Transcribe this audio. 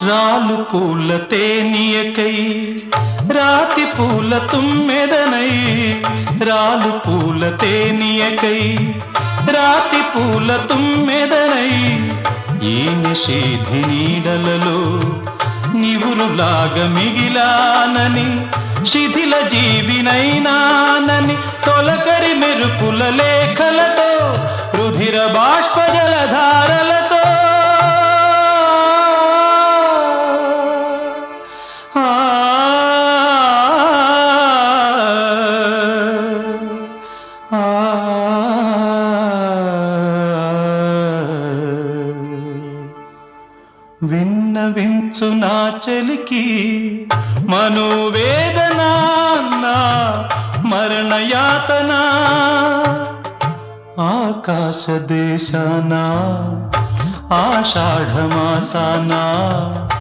రాలు పూల తేనియకై రాతి పూల తుమ్మెదనై రాలు పూల తేనియకై రాతి పూల తుమ్మెదనై ఈ నిషేధి నీడలలో నివురులాగా మిగిలానని శిథిల జీవినైనానని తొలకరి మెరుపుల లేఖలతో రుధిర బాష్ప జలధారలతో విన్నవించు నా చలికి మనోవేదన నా మరణయాతన ఆకాశ దేశాన ఆషాఢమాసాన